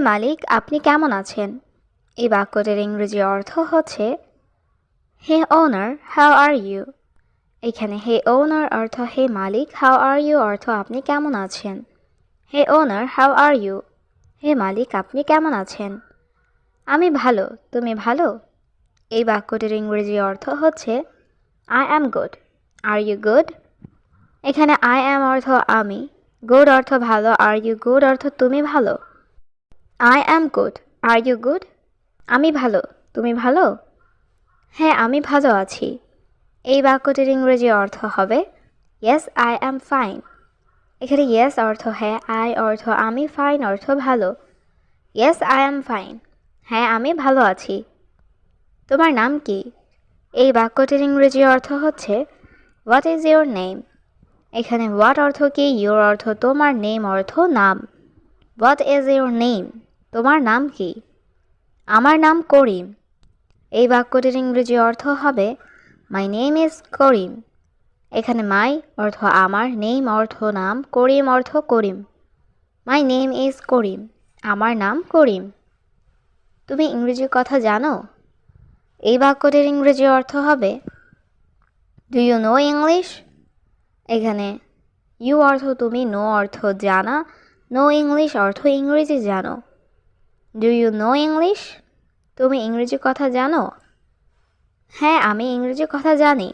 মালিক, আপনি কেমন আছেন? এই বাক্যটির ইংরেজি অর্থ হচ্ছে হে ওনার, হাউ আর ইউ। এখানে হে ওনার অর্থ হে মালিক, হাউ আর ইউ অর্থ আপনি কেমন আছেন। হে ওনার, হাউ আর ইউ। হে মালিক, আপনি কেমন আছেন? আমি ভালো, তুমি ভালো? এই বাক্যটির ইংরেজি অর্থ হচ্ছে I am good, are you good. এখানে আই অ্যাম অর্থ আমি, গুড অর্থ ভালো, আর ইউ গুড অর্থ তুমি ভালো। I am good, are you good? আমি ভালো, তুমি ভালো? হ্যাঁ, আমি ভালো আছি। এই বাক্যটির ইংরেজি অর্থ হবে ইয়েস আই অ্যাম ফাইন। এখানে ইয়েস অর্থ হ্যাঁ, আই অর্থ আমি, ফাইন অর্থ ভালো। ইয়েস আই অ্যাম ফাইন, হ্যাঁ আমি ভালো আছি। তোমার নাম কি? এই বাক্যটির ইংরেজি অর্থ হচ্ছে হোয়াট ইজ ইয়োর নেম। এখানে হোয়াট অর্থ কি, ইয়োর অর্থ তোমার, নেম অর্থ নাম। হোয়াট ইজ ইয়োর নেম, তোমার নাম কি? আমার নাম করিম। এই বাক্যটির ইংরেজি অর্থ হবে মাই নেম ইজ করিম। এখানে মাই অর্থ আমার, নেম অর্থ নাম, করিম অর্থ করিম। মাই নেম ইজ করিম, আমার নাম করিম। তুমি ইংরেজি কথা জানো? এই বাক্যটির ইংরেজি অর্থ হবে ডু ইউ নো ইংলিশ। এখানে ইউ অর্থ তুমি, নো অর্থ জানা, নো ইংলিশ অর্থ ইংরেজি জানো। ডু ইউ নো ইংলিশ, তুমি ইংরেজি কথা জানো? হ্যাঁ, আমি ইংরেজি কথা জানি।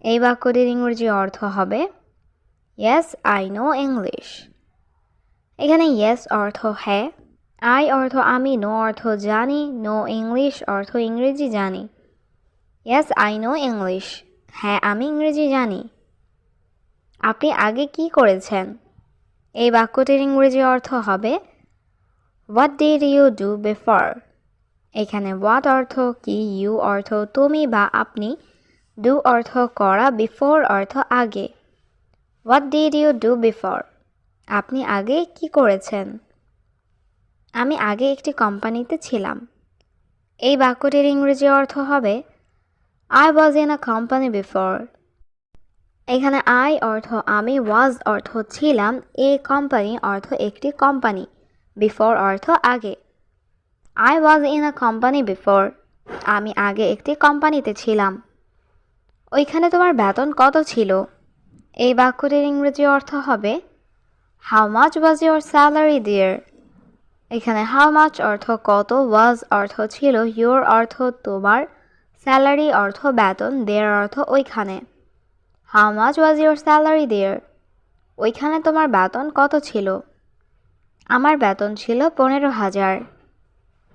এই বাক্যটির ইংরেজি অর্থ হবে ইয়েস আই নো ইংলিশ। এখানে ইয়েস অর্থ হ্যাঁ, আই অর্থ আমি, নো অর্থ জানি, নো ইংলিশ অর্থ ইংরেজি জানি। ইয়েস আই নো ইংলিশ, হ্যাঁ আমি ইংরেজি জানি। আপনি আগে কি করেছেন? এই বাক্যটির ইংরেজি অর্থ হবে what did you do before. এখানে হোয়াট অর্থ কি, ইউ অর্থ তুমি বা আপনি, ডু অর্থ করা, বিফোর অর্থ আগে। What did you do before, আপনি আগে কি করেছেন? আমি আগে একটি কোম্পানিতে ছিলাম। এই বাক্যটির ইংরেজি অর্থ হবে I was in a company before. এখানে আই অর্থ আমি, ওয়াজ অর্থ ছিলাম, এ কোম্পানি অর্থ একটি কোম্পানি, বিফোর অর্থ আগে। I was in a company before, আমি আগে একটি কোম্পানিতে ছিলাম। ওইখানে তোমার বেতন কত ছিল? এই বাক্যটির ইংরেজি অর্থ হবে how much was your salary there. এখানে হাউ মাচ অর্থ কত, ওয়াজ অর্থ ছিল, ইয়োর অর্থ তোমার, স্যালারি অর্থ বেতন, দেয়ার অর্থ ওইখানে। How much was your salary there, ওইখানে তোমার বেতন কত ছিল? আমার বেতন ছিল 15,000।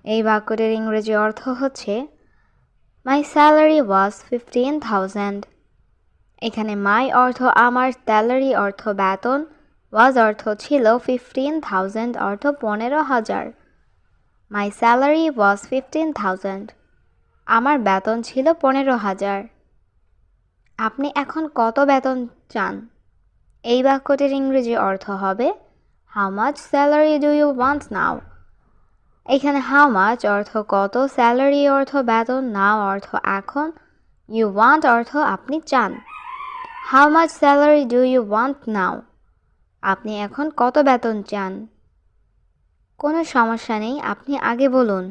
এই বাক্যটির ইংরেজি অর্থ হচ্ছে মাই স্যালারি ওয়াজ 15,000। এখানে মাই অর্থ আমার, স্যালারি অর্থ বেতন, ওয়াজ অর্থ ছিল, 15,000 অর্থ 15,000। মাই স্যালারি ওয়াজ 15,000, আমার বেতন ছিল 15,000। আপনি এখন কত বেতন চান? এই বাক্যটির ইংরেজি অর্থ হবে how much salary do you want now. এখানে হাউ মাচ অর্থ কত, স্যালারি অর্থ বেতন, নাও অর্থ এখন, ইউ ওয়ান্ট অর্থ আপনি চান। How much salary do you want now, আপনি এখন কত বেতন চান? কোনো সমস্যা নেই, আপনি আগে বলুন।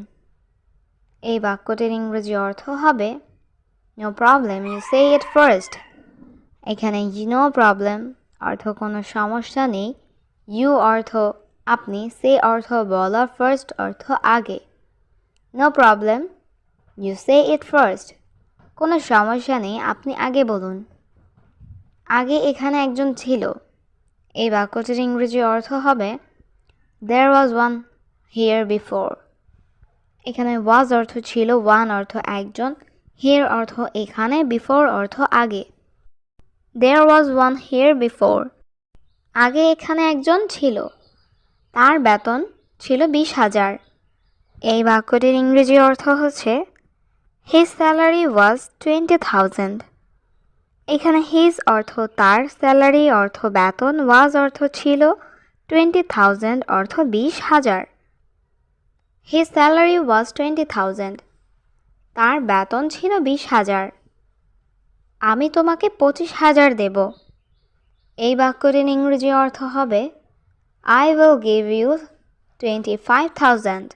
এই বাক্যটির ইংরেজি অর্থ হবে no problem, you say it first. এখানে নো প্রবলেম অর্থ কোনো সমস্যা নেই, ইউ অর্থ আপনি, সে অর্থ বলা, ফার্স্ট অর্থ আগে। No problem, you say it first, কোনো সমস্যা নেই, আপনি আগে বলুন। আগে এখানে একজন ছিল। এই বাক্যটির ইংরেজি অর্থ হবে দেয়ার ওয়াজ ওয়ান হিয়ার বিফোর। এখানে ওয়াজ অর্থ ছিল, ওয়ান অর্থ একজন, হিয়ার অর্থ এখানে, বিফোর অর্থ আগে। দেয়ার ওয়াজ ওয়ান হিয়ার বিফোর, আগে এখানে একজন ছিল, তার বেতন ছিল 20,000। এই বাক্যটির ইংরেজি অর্থ হচ্ছে হিজ স্যালারি ওয়াজ 20,000। এখানে হিজ অর্থ তার, স্যালারি অর্থ বেতন, ওয়াজ অর্থ ছিল, 20,000 অর্থ 20,000। হিজ স্যালারি ওয়াজ 20,000, তার বেতন ছিল 20,000। আমি তোমাকে 25,000 দেব। এই বাক্যটির ইংরেজি অর্থ হবে আই উইল গিভ ইউ 25,000।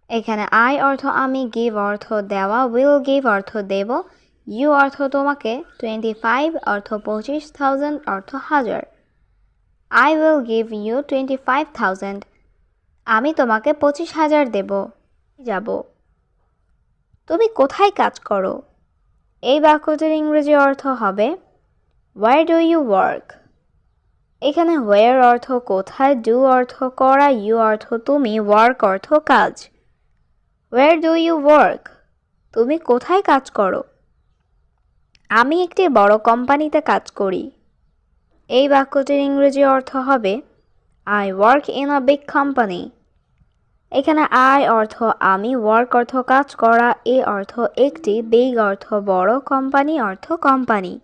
এখানে I অর্থ আমি, give অর্থ দেওয়া, will give অর্থ দেব, you অর্থ তোমাকে, 25 অর্থ 25,000 অর্থ হাজার। I will give you 25,000। আমি তোমাকে 25,000 দেব। যাব। তুমি কোথায় কাজ করো? এই বাক্যটির ইংরেজি অর্থ হবে Where do you work? এখানে where অর্থ কোথায়, do অর্থ করা, you অর্থ তুমি, work অর্থ কাজ। Where do you work? তুমি কোথায় কাজ করো? আমি একটি বড় কোম্পানিতে কাজ করি। এই বাক্যটির ইংরেজি অর্থ হবে I work in a big company। এখানে I অর্থ আমি, work অর্থ কাজ করা, a অর্থ একটি, big অর্থ বড়, কোম্পানি অর্থ company.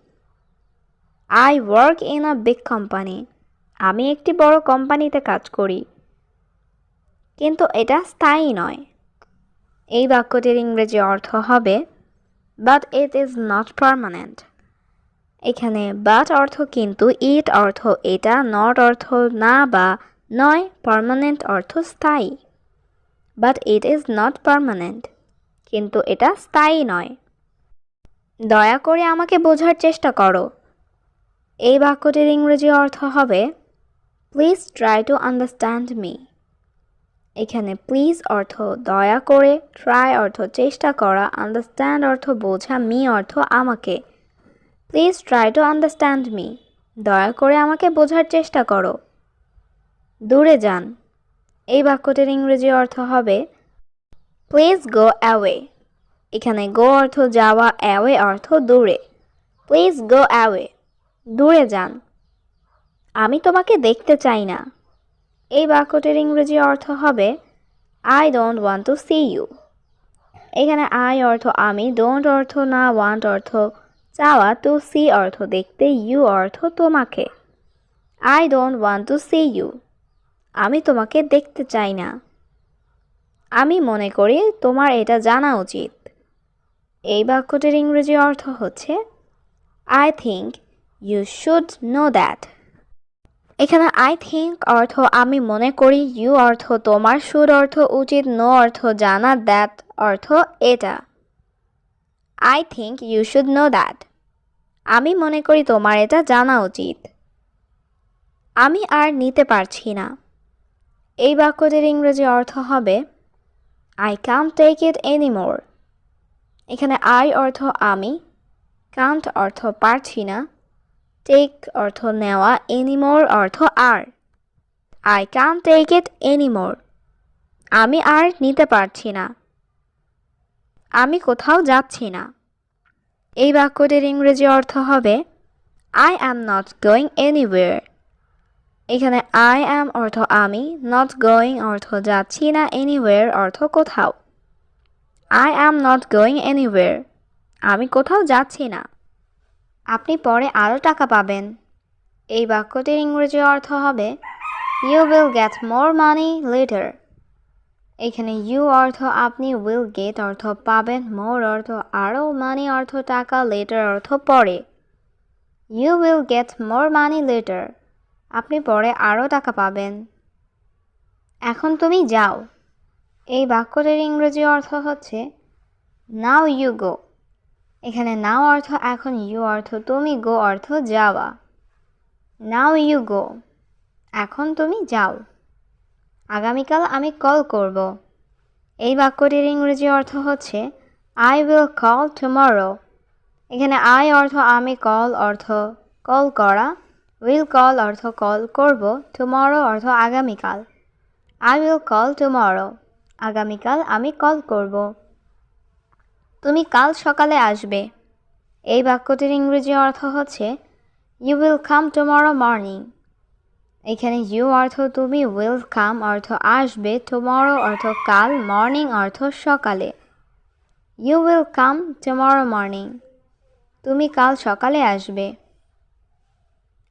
I work in a big company। আমি একটি বড় কোম্পানিতে কাজ করি। কিন্তু এটা স্থায়ী নয়। এই বাক্যটির ইংরেজি অর্থ হবে But it is not permanent। এখানে but অর্থ কিন্তু, it অর্থ এটা, not অর্থ না বা নয়, permanent অর্থ স্থায়ী। But it is not permanent। কিন্তু এটা স্থায়ী নয়। দয়া করে আমাকে বোঝার চেষ্টা করো। এই বাক্যটির ইংরেজি অর্থ হবে Please try to understand me। এখানে প্লিজ অর্থ দয়া করে, ট্রাই অর্থ চেষ্টা করা, আন্ডারস্ট্যান্ড অর্থ বোঝা, মি অর্থ আমাকে। Please try to understand me. দয়া করে আমাকে বোঝার চেষ্টা করো। দূরে যান। এই বাক্যটির ইংরেজি অর্থ হবে প্লিজ গো অ্যাওয়ে। এখানে গো অর্থ যাওয়া, অ্যাওয়ে অর্থ দূরে। Please go away. দূরে যান। আমি তোমাকে দেখতে চাই না। এই বাক্যটির ইংরেজি অর্থ হবে I don't want to see you। এখানে I অর্থ আমি, don't অর্থ না, want অর্থ চাওয়া, to see অর্থ দেখতে, you অর্থ তোমাকে। I don't want to see you। আমি তোমাকে দেখতে চাই না। আমি মনে করি তোমার এটা জানা উচিত। এই বাক্যটির ইংরেজি অর্থ হচ্ছে I think you should know that। এখানে I think অর্থ আমি মনে করি, you অর্থ তোমার, should অর্থ উচিত, know অর্থ জানা, that অর্থ এটা। I think you should know that। আমি মনে করি তোমার এটা জানা উচিত। আমি আর নিতে পারছি না। এই বাক্যটির ইংরেজি অর্থ হবে I can't take it anymore। এখানে I অর্থ আমি, can't অর্থ পারছি না, take অর্থ নেওয়া, anymore অর্থ আর। I can't take it anymore। আমি আর নিতে পারছি না। আমি কোথাও যাচ্ছি না। এই বাক্যটির ইংরেজি অর্থ হবে I am not going anywhere। এখানে I am অর্থ আমি, not going অর্থ যাচ্ছি না, anywhere অর্থ কোথাও। I am not going anywhere। আমি কোথাও যাচ্ছি না। আপনি পরে আরও টাকা পাবেন। এই বাক্যটির ইংরেজি অর্থ হবে You will get more money later। এখানে you অর্থ আপনি, will get অর্থ পাবেন, more অর্থ আরও, money অর্থ টাকা, later অর্থ পরে। You will get more money later। আপনি পরে আরও টাকা পাবেন। এখন তুমি যাও। এই বাক্যটির ইংরেজি অর্থ হচ্ছে Now you go। এখানে now অর্থ এখন, you অর্থ তুমি, go অর্থ যাওয়া। Now you go। এখন তুমি যাও। আগামীকাল আমি কল করব। এই বাক্যটির ইংরেজি অর্থ হচ্ছে I will call tomorrow। এখানে I অর্থ আমি, call অর্থ কল করা, will call অর্থ কল করব, tomorrow অর্থ আগামীকাল। I will call tomorrow। আগামীকাল আমি কল করব। তুমি কাল সকালে আসবে। এই বাক্যটির ইংরেজি অর্থ হচ্ছে You will come tomorrow morning। এখানে you অর্থ তুমি, will come অর্থ আসবে, tomorrow অর্থ কাল, morning অর্থ সকালে। You will come tomorrow morning। তুমি কাল সকালে আসবে।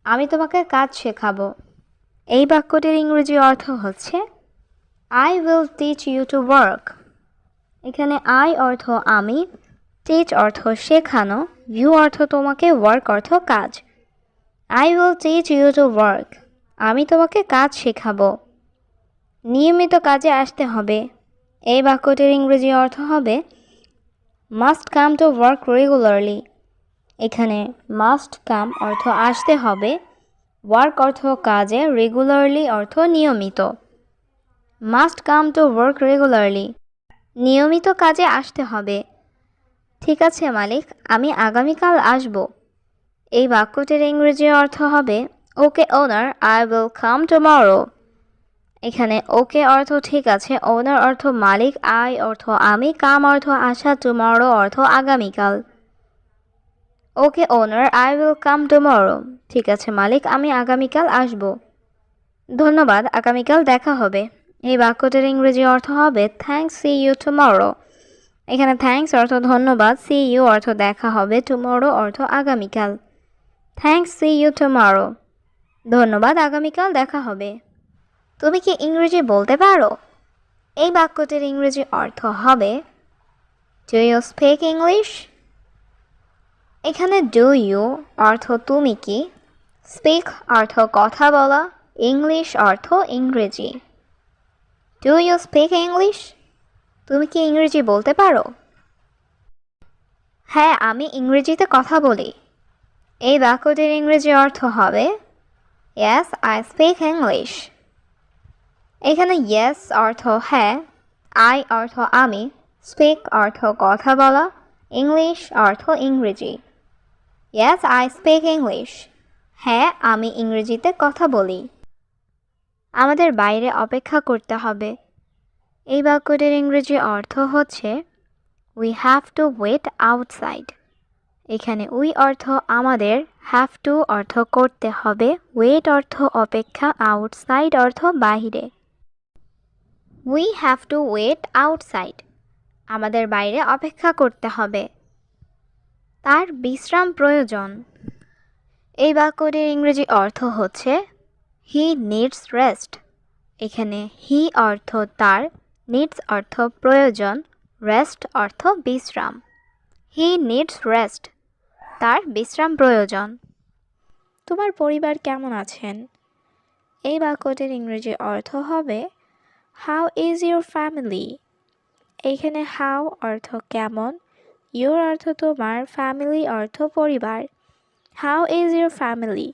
আমি তোমাকে কাজ শেখাবো। এই বাক্যটির ইংরেজি অর্থ হচ্ছে I will teach you to work। এখানে I অর্থ আমি, teach অর্থ শেখানো, you অর্থ তোমাকে, work অর্থ কাজ। I will teach you to work। আমি তোমাকে কাজ শেখাবো। নিয়মিত কাজে আসতে হবে। এই বাক্যটির ইংরেজি অর্থ হবে must come to work regularly. এখানে মাস্ট কাম অর্থ আসতে হবে, ওয়ার্ক অর্থ কাজে, রেগুলারলি অর্থ নিয়মিত। Must come to work regularly, নিয়মিত কাজে আসতে হবে। ঠিক আছে মালিক, আমি আগামীকাল আসব। এই বাক্যটির ইংরেজি অর্থ হবে ওকে ওনার, আই উইল কাম টুমরো। এখানে ওকে অর্থ ঠিক আছে, ওনার অর্থ মালিক, আই অর্থ আমি, কাম অর্থ আসা, টুমরো অর্থ আগামীকাল। ওকে ওনার, আই উইল কাম টুমরো। ঠিক আছে মালিক, আমি আগামীকাল আসব। ধন্যবাদ, আগামীকাল দেখা হবে। এই বাক্যটির ইংরেজি অর্থ হবে থ্যাঙ্কস, সি ইউ টুমরো। এখানে থ্যাঙ্কস অর্থ ধন্যবাদ, সি ইউ অর্থ দেখা হবে, টুমরো অর্থ আগামীকাল। Thanks, see you tomorrow. ধন্যবাদ, আগামীকাল দেখা হবে। তুমি কি ইংরেজি বলতে পারো? এই বাক্যটির ইংরেজি অর্থ হবে ডু ইউ স্পিক ইংলিশ। এখানে ডু ইউ অর্থ তুমি কি, স্পিক অর্থ কথা বলা, ইংলিশ অর্থ ইংরেজি। Do you speak English? তুমি কি ইংরেজি বলতে পারো? হ্যাঁ, আমি ইংরেজিতে কথা বলি। এই বাক্যটির ইংরেজি অর্থ হবে ইয়েস, আই স্পিক ইংলিশ। এখানে ইয়েস অর্থ হ্যাঁ, আই অর্থ আমি, স্পিক অর্থ কথা বলা, ইংলিশ অর্থ ইংরেজি। Yes, I speak English. হ্যাঁ, আমি ইংরেজিতে কথা বলি। আমাদের বাইরে অপেক্ষা করতে হবে। এই বাক্যটির ইংরেজি অর্থ হচ্ছে we have to wait outside. এখানে উই অর্থ আমাদের, হ্যাভ টু অর্থ করতে হবে, ওয়েট অর্থ অপেক্ষা, আউটসাইড অর্থ বাহিরে। We have to wait outside, আমাদের বাইরে অপেক্ষা করতে হবে। তার বিশ্রাম প্রয়োজন। এই বাক্যটির ইংরেজি অর্থ হচ্ছে হি নিডস রেস্ট। এখানে হি অর্থ তার, নিডস অর্থ প্রয়োজন, রেস্ট অর্থ বিশ্রাম। হি নিডস রেস্ট, তার বিশ্রাম প্রয়োজন। তোমার পরিবার কেমন আছেন? এই বাক্যটির ইংরেজি অর্থ হবে হাউ ইজ ইউর ফ্যামিলি। এখানে হাউ অর্থ কেমন, ইউর অর্থ তোমার, ফ্যামিলি অর্থ পরিবার। হাউ ইজ ইউর ফ্যামিলি,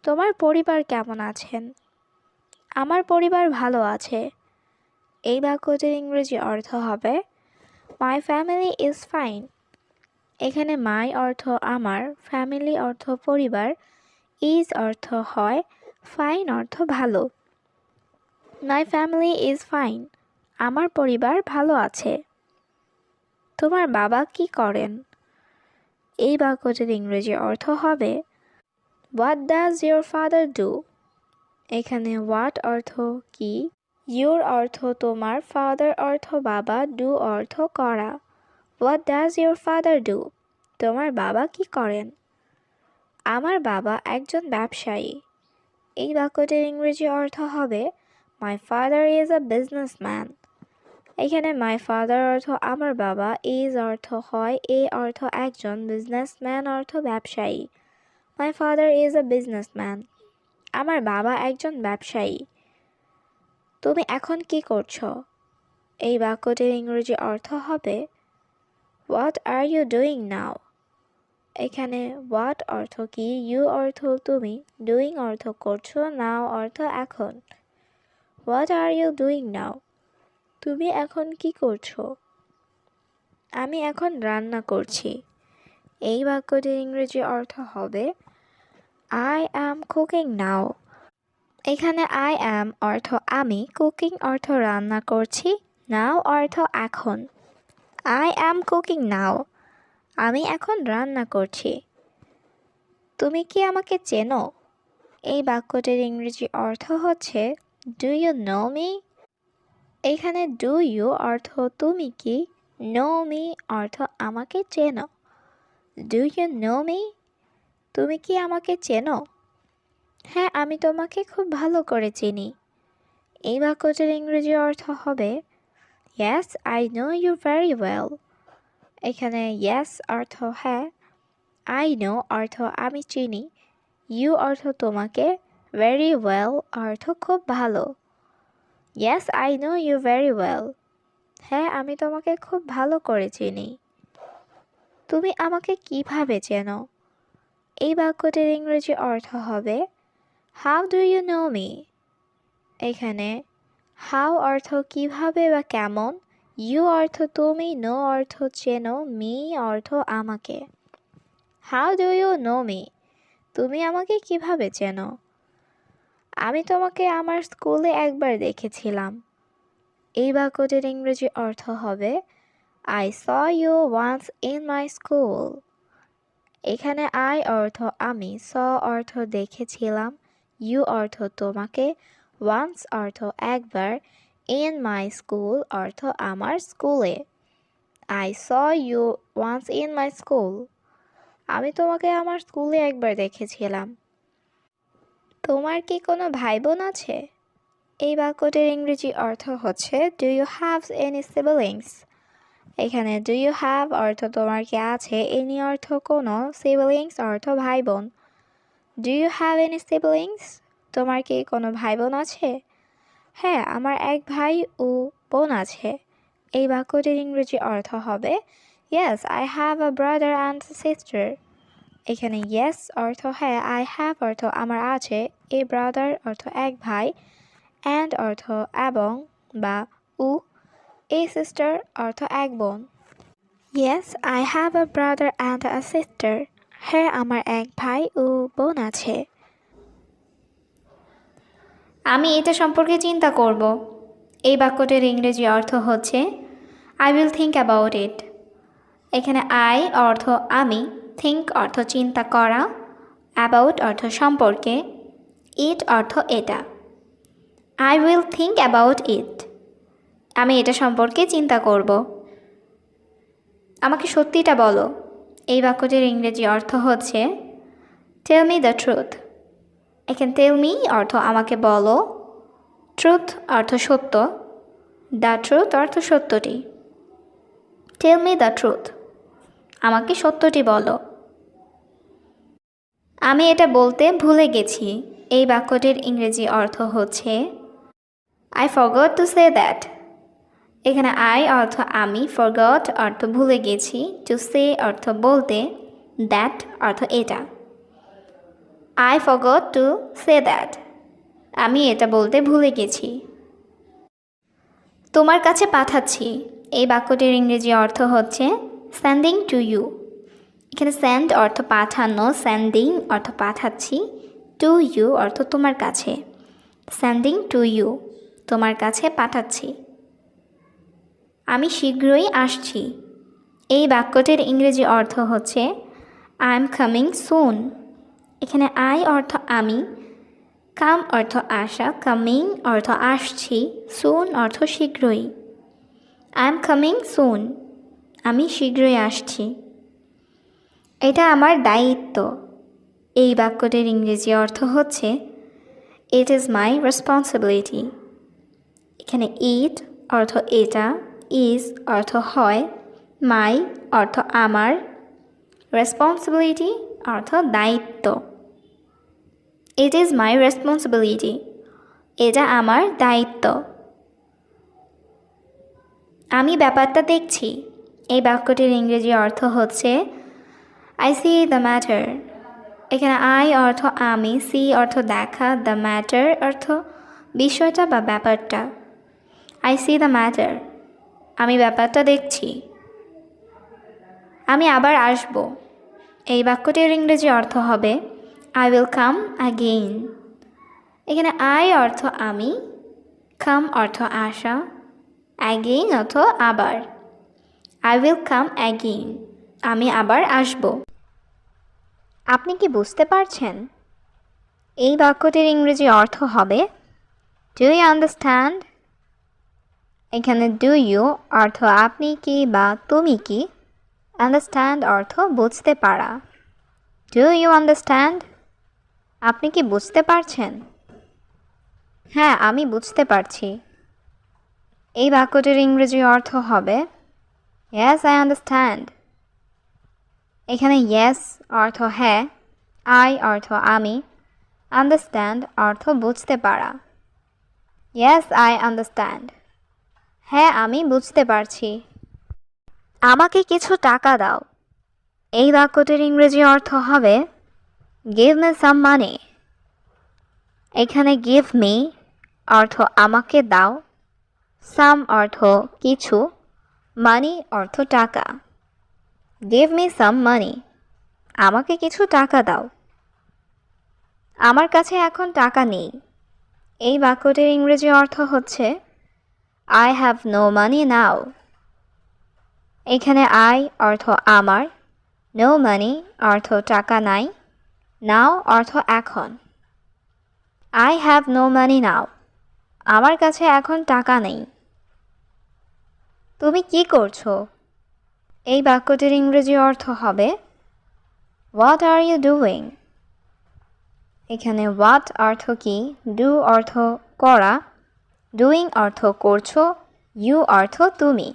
তোমার পরিবার কেমন আছেন? আমার পরিবার ভালো আছে। এই বাক্যটির ইংরেজি অর্থ হবে মাই ফ্যামিলি ইজ ফাইন। এখানে মাই অর্থ আমার, ফ্যামিলি অর্থ পরিবার, ইজ অর্থ হয়, ফাইন অর্থ ভালো। মাই ফ্যামিলি ইজ ফাইন, আমার পরিবার ভালো আছে। তোমার বাবা কি করেন? এই বাক্যটির ইংরেজি অর্থ হবে what does your father do. এখানে হোয়াট অর্থ কি, ইউর অর্থ তোমার, ফাদার অর্থ বাবা, ডু অর্থ করা। What does your father do, তোমার বাবা কি করেন? আমার বাবা একজন ব্যবসায়ী। এই বাক্যটির ইংরেজি অর্থ হবে my father is a businessman. এখানে মাই ফাদার অর্থ আমার বাবা, ইজ অর্থ হয়, এ অর্থ একজন, বিজনেসম্যান অর্থ ব্যবসায়ী। My father is a businessman, আমার বাবা একজন ব্যবসায়ী। তুমি এখন কি করছো? এই বাক্যটির ইংরেজি অর্থ হবে what are you doing now. এখানে হোয়াট অর্থ কি, ইউ অর্থ তুমি, ডুইং অর্থ করছো, নাও অর্থ এখন। What are you doing now, তুমি এখন কি করছো? আমি এখন রান্না করছি। এই বাক্যটির ইংরেজি অর্থ হবে আই অ্যাম কুকিং নাও। এখানে আই অ্যাম অর্থ আমি, কুকিং অর্থ রান্না করছি, নাও অর্থ এখন। আই অ্যাম কুকিং নাও, আমি এখন রান্না করছি। তুমি কি আমাকে চেনো? এই বাক্যটির ইংরেজি অর্থ হচ্ছে ডু ইউ নো মি। এখানে ডু ইউ অর্থ তুমি কি, নো মি অর্থ আমাকে চেনো। ডু ইউ নো মি, তুমি কি আমাকে চেনো? হ্যাঁ, আমি তোমাকে খুব ভালো করে চিনি। এই বাক্যটির ইংরেজি অর্থ হবে yes, I know you very well. এখানে ইয়েস অর্থ হ্যাঁ, আই নো অর্থ আমি চিনি, ইউ অর্থ তোমাকে, ভেরি ওয়েল অর্থ খুব ভালো। Yes, I know you very well. হ্যাঁ, আমি তোমাকে খুব ভালো করে চিনি। তুমি আমাকে কিভাবে চেনো? এই বাক্যটির ইংরেজি অর্থ হবে How do you know me? এখানে how অর্থ কিভাবে বা কেমন, you অর্থ তুমি, know অর্থ চেনো, me অর্থ আমাকে। How do you know me? তুমি আমাকে কিভাবে চেনো? আমি তোমাকে আমার স্কুলে একবার দেখেছিলাম। এই বাক্যটির ইংরেজি অর্থ হবে I saw you once in my school. এখানে I অর্থ আমি, saw অর্থ দেখেছিলাম, you অর্থ তোমাকে, once অর্থ একবার, in my school অর্থ আমার স্কুলে। I saw you once in my school. আমি তোমাকে আমার স্কুলে একবার দেখেছিলাম। তোমার কি কোনো ভাই বোন আছে? এই বাক্যটির ইংরেজি অর্থ হচ্ছে Do you have any siblings? এখানে Do you have অর্থ তোমার কি আছে, any অর্থ কোনো, siblings অর্থ ভাই বোন। Do you have any siblings? তোমার কি কোনো ভাই বোন আছে? হ্যাঁ, আমার এক ভাই ও বোন আছে। এই বাক্যটির ইংরেজি অর্থ হবে Yes, I have a brother and a sister. এখানে yes অর্থ হ্যাঁ, I have অর্থ আমার আছে, a brother অর্থ এক ভাই, and অর্থ এবং বা ও, a sister অর্থ এক বোন। Yes, I have a brother and a sister. হ্যাঁ, আমার এক ভাই ও বোন আছে। আমি এটা সম্পর্কে চিন্তা করব। এই বাক্যটির ইংরেজি অর্থ হচ্ছে I will think about it. এখানে I অর্থ আমি, think অর্থ চিন্তা করা, about অর্থ সম্পর্কে, it অর্থ এটা। I will think about it. আমি এটা সম্পর্কে চিন্তা করব। আমাকে সত্যিটা বলো। এই বাক্যটির ইংরেজি অর্থ হচ্ছে Tell me the truth. এখানে tell me অর্থ আমাকে বলো, truth অর্থ সত্য, the truth অর্থ সত্যটি। Tell me the truth. আমাকে সত্যটি বলো। আমি এটা বলতে ভুলে গেছি। এই বাক্যটির ইংরেজি অর্থ হচ্ছে I forgot to say that. এখানে I অর্থ আমি, forgot অর্থ ভুলে গেছি, to say অর্থ বলতে, that অর্থ এটা। I forgot to say that. আমি এটা বলতে ভুলে গেছি। তোমার কাছে পাঠাচ্ছি। এই বাক্যটির ইংরেজি অর্থ হচ্ছে sending to you. এখানে send অর্থ পাঠানো, sending অর্থ পাঠাচ্ছি, to you অর্থ তোমার কাছে। sending to you, তোমার কাছে পাঠাচ্ছি। আমি শীঘ্রই আসছি। এই বাক্যটির ইংরেজি অর্থ হচ্ছে I am coming soon. এখানে I অর্থ আমি, come অর্থ আসা, coming অর্থ আসছি, soon অর্থ শীঘ্রই। I am coming soon. আমি শীঘ্রই আসছি। এটা আমার দায়িত্ব। এই বাক্যটির ইংরেজি অর্থ হচ্ছে It is my responsibility. এখানে it অর্থ এটা, is অর্থ হয়, my অর্থ আমার, responsibility অর্থ দায়িত্ব। It is my responsibility. এটা আমার দায়িত্ব। আমি ব্যাপারটা দেখছি। এই বাক্যটির ইংরেজি অর্থ হচ্ছে I see the matter. এখানে I অর্থ আমি, see অর্থ দেখা, the matter অর্থ বিষয়টা বা ব্যাপারটা। I see the matter. আমি ব্যাপারটা দেখছি। আমি আবার আসব। এই বাক্যটির ইংরেজি অর্থ হবে I will come again. এখানে I অর্থ আমি, come অর্থ আসা, again অর্থ আবার। I will come again. আমি আবার আসব। আপনি কি বুঝতে পারছেন? এই বাক্যটির ইংরেজি অর্থ হবে Do you understand? এখানে do you অর্থ আপনি কি বা তুমি কি, understand অর্থ বুঝতে পারা। Do you understand? আপনি কি বুঝতে পারছেন? হ্যাঁ, আমি বুঝতে পারছি। এই বাক্যটির ইংরেজি অর্থ হবে Yes, I understand. এখানে yes অর্থ হ্যাঁ, I অর্থ আমি, understand অর্থ বুঝতে পারা। Yes, I understand. হ্যাঁ, আমি বুঝতে পারছি। আমাকে কিছু টাকা দাও। এই বাক্যটির ইংরেজি অর্থ হবে give me some money। এখানে give me অর্থ আমাকে দাও, some অর্থ কিছু, money অর্থ টাকা। give me some money, আমাকে কিছু টাকা দাও। আমার কাছে এখন টাকা নেই। এই বাক্যটির ইংরেজি অর্থ হচ্ছে I have no money now। এখানে I অর্থ আমার, no money অর্থ টাকা নাই, now অর্থ এখন। I have no money now, আমার কাছে এখন টাকা নেই। তুমি কি করছো? এই বাক্যটির ইংরেজি অর্থ হবে What are you doing? এখানে what অর্থ কি, do অর্থ করা, doing অর্থ করছো, you অর্থ তুমি।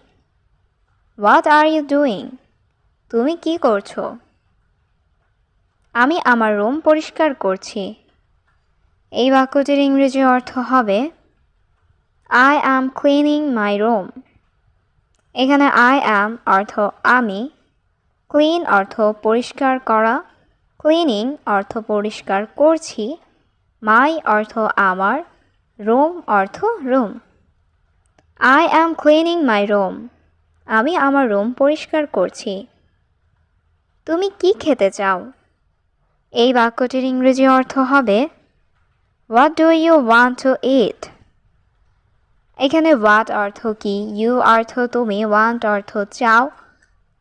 What are you doing? তুমি কি করছো? আমি আমার রুম পরিষ্কার করছি। এই বাক্যটির ইংরেজি অর্থ হবে I am cleaning my room। এখানে I am অর্থ আমি, clean অর্থ পরিষ্কার করা, cleaning অর্থ পরিষ্কার করছি, my অর্থ আমার, room অর্থ room. I am cleaning my room, আমি আমার রুম পরিষ্কার করছি। তুমি কি খেতে চাও? এই বাক্যটির ইংরেজি অর্থ হবে What do you want to eat? এখানে what অর্থ কি, you অর্থ তুমি, want অর্থ চাও,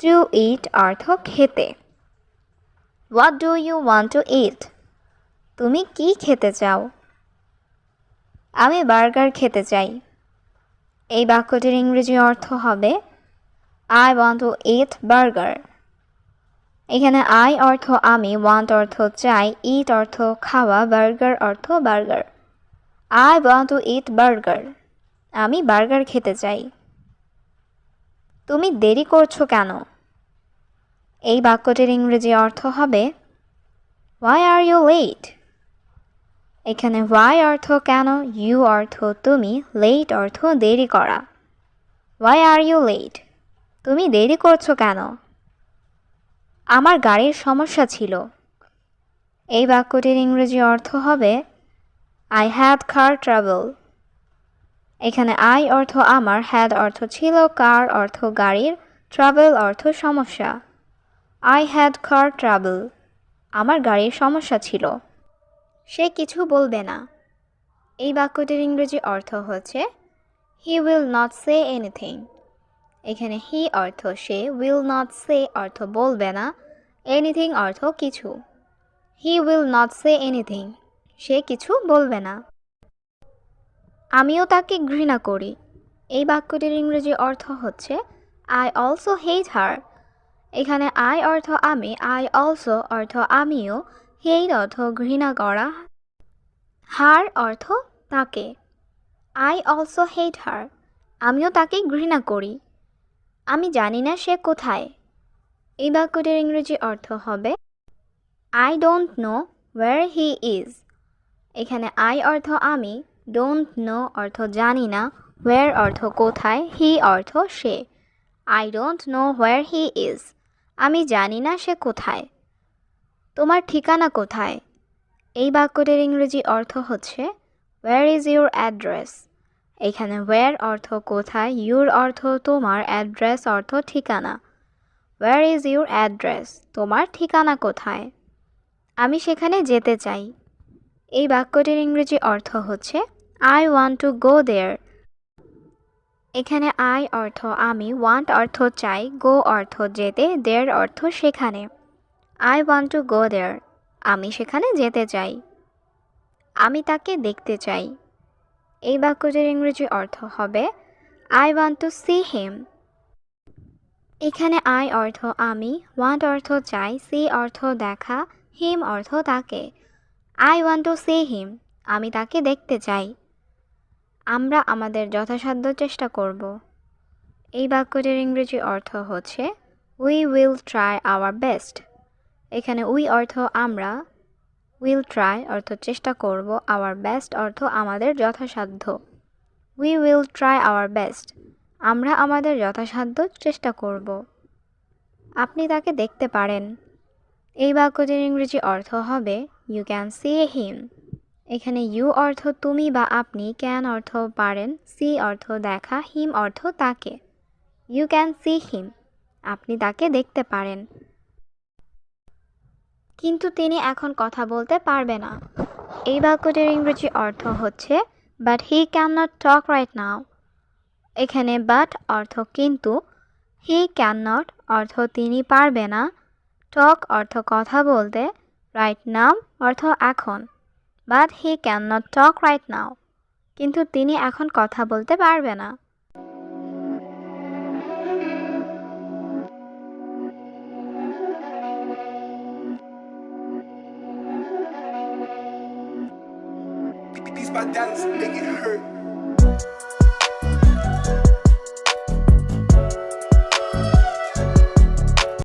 to eat অর্থ খেতে। What do you want to eat? তুমি কি খেতে চাও? আমি বার্গার খেতে চাই। এই বাক্যটির ইংরেজি অর্থ হবে I want to eat burger। এখানে I অর্থ আমি, want অর্থ চাই, eat অর্থ খাওয়া, burger অর্থ burger. I want to eat burger, আমি বার্গার খেতে চাই। তুমি দেরি করছো কেন? এই বাক্যটির ইংরেজি অর্থ হবে Why are you late? এখানে why অর্থ কেন, you অর্থ তুমি, late অর্থ দেরি করা। Why are you late? তুমি দেরি করছো কেন? আমার গাড়ির সমস্যা ছিল। এই বাক্যটির ইংরেজি অর্থ হবে I had car trouble। এখানে I অর্থ আমার, had অর্থ ছিল, car অর্থ গাড়ির, trouble অর্থ সমস্যা। I had car trouble, আমার গাড়ির সমস্যা ছিল। সে কিছু বলবে না। এই বাক্যটির ইংরেজি অর্থ হচ্ছে He will not say anything। এখানে he অর্থ সে, will not say অর্থ বলবে না, anything অর্থ কিছু। He will not say anything, সে কিছু বলবে না। আমিও তাকে ঘৃণা করি। এই বাক্যটির ইংরেজি অর্থ হচ্ছে I also hate her। এখানে I অর্থ আমি, I also অর্থ আমিও, hate অর্থ ঘৃণা করা, her অর্থ তাকে। I also hate her, আমিও তাকে ঘৃণা করি। আমি জানি না সে কোথায়। এই বাক্যটির ইংরেজি অর্থ হবে I don't know where he is। এখানে I অর্থ আমি, don't know অর্থ জানি না, where অর্থ কোথায়, he অর্থ সে। I don't know where he is, আমি জানি না সে কোথায়। তোমার ঠিকানা কোথায়? এই বাক্যটির ইংরেজি অর্থ হচ্ছে Where is your address? এখানে where অর্থ কোথায়, your অর্থ তোমার, address অর্থ ঠিকানা। Where is your address? তোমার ঠিকানা কোথায়? আমি সেখানে যেতে চাই। এই বাক্যটির ইংরেজি অর্থ হচ্ছে I want to go there। এখানে I অর্থ আমি, want অর্থ চাই, go অর্থ যেতে, there অর্থ সেখানে। I want to go there, আমি সেখানে যেতে চাই। আমি তাকে দেখতে চাই। এই বাক্যটির ইংরেজি অর্থ হবে I want to see him। এখানে I অর্থ আমি, want অর্থ চাই, see অর্থ দেখা, him অর্থ তাকে। I want to see him, আমি তাকে দেখতে চাই। আমরা আমাদের যথাসাধ্য চেষ্টা করব। এই বাক্যটির ইংরেজি অর্থ হচ্ছে We will try our best। এখানে we অর্থ আমরা, will try অর্থ চেষ্টা করব, our best অর্থ আমাদের যথাসাধ্য। We will try our best. আমরা আমাদের যথাসাধ্য চেষ্টা করব। আপনি তাকে দেখতে পারেন। এই বাক্যটির ইংরেজি অর্থ হবে ইউ ক্যান সি হিম। এখানে ইউ অর্থ তুমি বা আপনি, ক্যান অর্থ পারেন, সি অর্থ দেখা, হিম অর্থ তাকে। ইউ ক্যান সি হিম, আপনি তাকে দেখতে পারেন। কিন্তু তিনি এখন কথা বলতে পারবে না। এই বাক্যটির ইংরেজি অর্থ হচ্ছে but he can not talk right now. এখানে বাট অর্থ কিন্তু, হি ক্যান নট অর্থ তিনি পারবে না, টক অর্থ কথা বলতে, রাইট নাও অর্থ এখন। But he can not talk right now, কিন্তু তিনি এখন কথা বলতে পারবে না। Beats by Dallas, make it hurt.